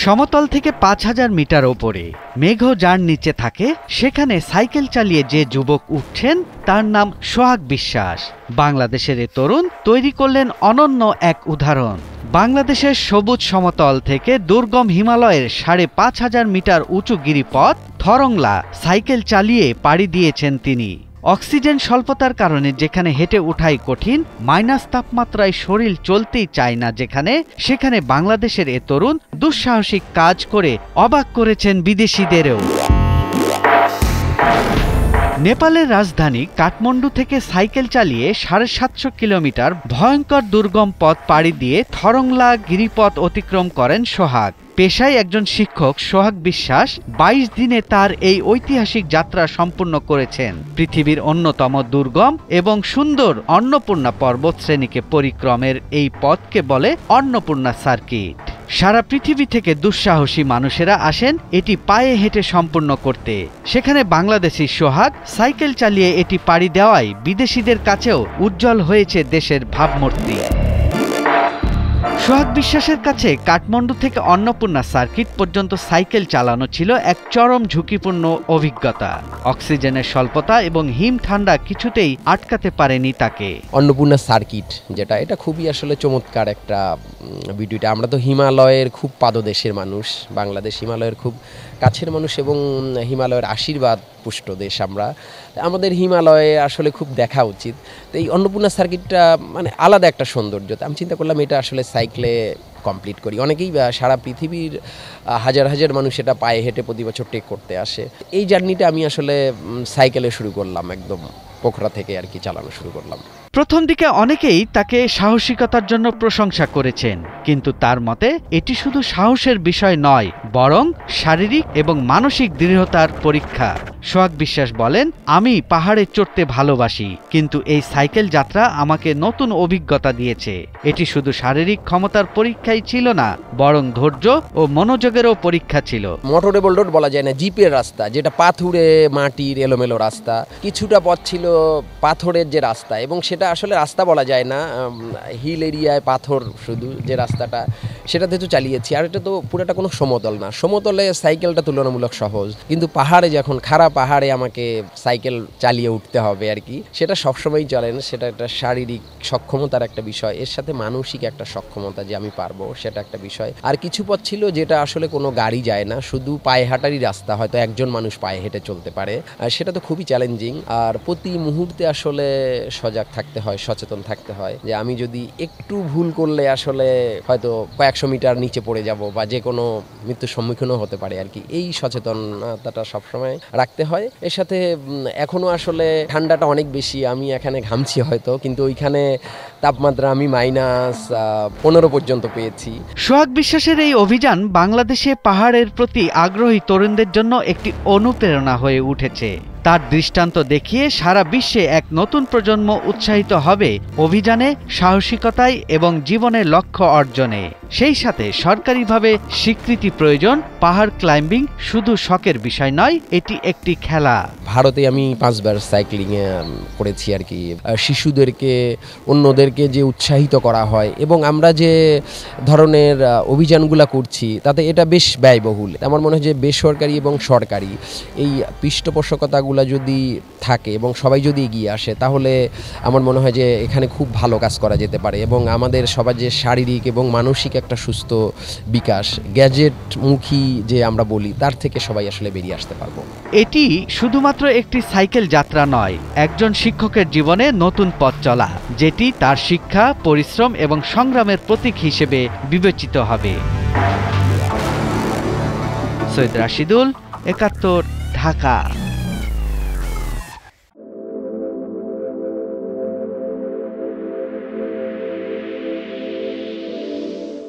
সমতল থেকে ৫,০০০ মিটার ওপরে মেঘ যার নিচে থাকে সেখানে সাইকেল চালিয়ে যে যুবক উঠছেন তার নাম সোহাগ বিশ্বাস। বাংলাদেশের এ তরুণ তৈরি করলেন অনন্য এক উদাহরণ। বাংলাদেশের সবুজ সমতল থেকে দুর্গম হিমালয়ের ৫,৫০০ মিটার উঁচু গিরিপথ থরংলা সাইকেল চালিয়ে পাড়ি দিয়েছেন তিনি। অক্সিজেন স্বল্পতার কারণে যেখানে হেঁটে ওঠাই কঠিন, মাইনাস তাপমাত্রায় শরীর চলতেই চায় না সেখানে বাংলাদেশের এ তরুণ দুঃসাহসিক কাজ করে অবাক করেছেন বিদেশিদেরও। নেপালের রাজধানী কাঠমান্ডু থেকে সাইকেল চালিয়ে ৭৫০ কিলোমিটার ভয়ঙ্কর দুর্গম পথ পাড়ি দিয়ে থরংলা গিরিপথ অতিক্রম করেন সোহাগ। পেশায় একজন শিক্ষক সোহাগ বিশ্বাস ২২ দিনে তার এই ঐতিহাসিক যাত্রা সম্পূর্ণ করেছেন। পৃথিবীর অন্যতম দুর্গম এবং সুন্দর অন্নপূর্ণা পর্বতশ্রেণীকে পরিক্রমের এই পথকে বলে অন্নপূর্ণা সার্কিট। সারা পৃথিবী থেকে দুঃসাহসী মানুষেরা আসেন এটি পায়ে হেঁটে সম্পূর্ণ করতে। সেখানে বাংলাদেশি সোহাগ সাইকেল চালিয়ে এটি পাড়ি দেওয়ায় বিদেশিদের কাছেও উজ্জ্বল হয়েছে দেশের ভাবমূর্তি। সোহাগ বিশ্বাসের কাছে কাঠমান্ডু থেকে অন্নপূর্ণা সার্কিট পর্যন্ত সাইকেল চালানো ছিল এক চরম ঝুঁকিপূর্ণ অভিজ্ঞতা। অক্সিজেনের স্বল্পতা এবং হিম ঠান্ডা কিছুতেই আটকাতে পারেনি তাকে। অন্নপূর্ণা সার্কিট এটা খুবই আসলে চমৎকার একটা ভিডিওটা। আমরা তো হিমালয়ের খুব পাদদেশের মানুষ, বাংলাদেশ হিমালয়ের খুব কাছের মানুষ এবং হিমালয়ের আশীর্বাদ পুষ্ট দেশ। আমাদের হিমালয়ে আসলে খুব দেখা উচিত। তো এই অন্নপূর্ণা সার্কিটটা মানে আলাদা একটা সৌন্দর্য। আমি চিন্তা করলাম এটা আসলে সাইকেলে কমপ্লিট করি। অনেকেই সারা পৃথিবীর হাজার হাজার মানুষ এটা পায়ে হেঁটে প্রতি বছর টেক করতে আসে। এই জার্নিটা আমি আসলে সাইকেলে শুরু করলাম, একদম পোখরা থেকে আর কি চালানো শুরু করলাম। প্রথম দিকে অনেকেই তাকে সাহসিকতার জন্য প্রশংসা করেছেন, কিন্তু তার মতে এটি শুধু সাহসের বিষয় নয়, বরং শারীরিক এবং মানসিক দৃঢ়তার পরীক্ষা। সোহাগ বিশ্বাস বলেন, আমি পাহাড়ে চড়তে ভালোবাসি, কিন্তু এই সাইকেল যাত্রা আমাকে নতুন অভিজ্ঞতা দিয়েছে। এটি শুধু শারীরিক ক্ষমতার পরীক্ষাই ছিল না, বরং ধৈর্য ও মনোযোগেরও পরীক্ষা ছিল। মোটরেবল রোড বলা যায় না, জিপের রাস্তা, যেটা পাথুরে মাটির এলোমেলো রাস্তা, কিছুটা পথ ছিল পাথরের যে রাস্তা, এবং সেটা আসলে রাস্তা বলা যায় না, হিল এরিয়ায় পাথর শুধু যে রাস্তাটা, সেটাতে তো চালিয়েছি। আর এটা তো পুরোটা কোনো সমতল না। সমতলে সাইকেলটা তুলনামূলক সহজ, কিন্তু পাহাড়ে যখন খারাপ পাহাড়ে আমাকে সাইকেল চালিয়ে উঠতে হবে আর কি, সেটা সবসময়ই চ্যালেঞ্জ। সেটা একটা শারীরিক সক্ষমতার একটা বিষয়, এর সাথে মানসিক একটা সক্ষমতা যে আমি পারবো, সেটা একটা বিষয়। আর কিছু পথ ছিল যেটা আসলে কোনো গাড়ি যায় না, শুধু পায়ে হাঁটারই রাস্তা, হয়তো একজন মানুষ পায়ে হেঁটে চলতে পারে, আর সেটা তো খুবই চ্যালেঞ্জিং। আর প্রতি মুহূর্তে আসলে সজাগ থাকতে হয়, সচেতন থাকতে হয় যে আমি যদি একটু ভুল করলে আসলে হয়তো কয়েকশো মিটার নিচে পড়ে যাব বা যে কোনো মৃত্যুর সম্মুখীনও হতে পারে আর কি। এই সচেতনতাটা সবসময় রাখতে হয়। এর সাথে এখনো আসলে ঠান্ডাটা অনেক বেশি, আমি এখানে ঘামছি হয়তো, কিন্তু ওইখানে তাপমাত্রা আমি -15 পর্যন্ত পেয়েছি। সোহাগ বিশ্বাসের এই অভিযান বাংলাদেশে পাহাড়ের প্রতি আগ্রহী তরুণদের জন্য একটি অনুপ্রেরণা হয়ে উঠেছে। তার দৃষ্টান্ত দেখিয়ে সারা বিশ্বে এক নতুন প্রজন্ম উৎসাহিত হবে অভিযানে, সাহসিকতায় এবং জীবনের লক্ষ্য অর্জনে। সেই সাথে সরকারিভাবে স্বীকৃতি প্রয়োজন। পাহাড় ক্লাইম্বিং শুধু শখের বিষয় নয়, এটি একটি খেলা। ভারতে আমি 5 বার সাইক্লিং করেছি আর কি। শিশুদেরকে, অন্যদেরকে যে উৎসাহিত করা হয় এবং আমরা যে ধরনের অভিযানগুলো করছি তাতে এটা বেশ ব্যয়বহুল। আমার মনে হয় যে বেসরকারি এবং সরকারি এই পৃষ্ঠপোষকতাগুলো যদি থাকে এবং সবাই যদি এগিয়ে আসে, তাহলে আমার মনে হয় যে এখানে খুব ভালো কাজ করা যেতে পারে এবং আমাদের সবার যে শারীরিক এবং মানসিক একটা সুস্থ বিকাশ, গ্যাজেটমুখী যে আমরা বলি, তার থেকে সবাই আসলে বেরিয়ে আসতে পারবো। এটি শুধুমাত্র একটি সাইকেল যাত্রা নয়, একজন শিক্ষকের জীবনে নতুন পথ চলা, যেটি তার শিক্ষা, পরিশ্রম এবং সংগ্রামের প্রতীক হিসেবে বিবেচিত হবে। সৈয়দ রাশিদুল, ৭১, ঢাকা।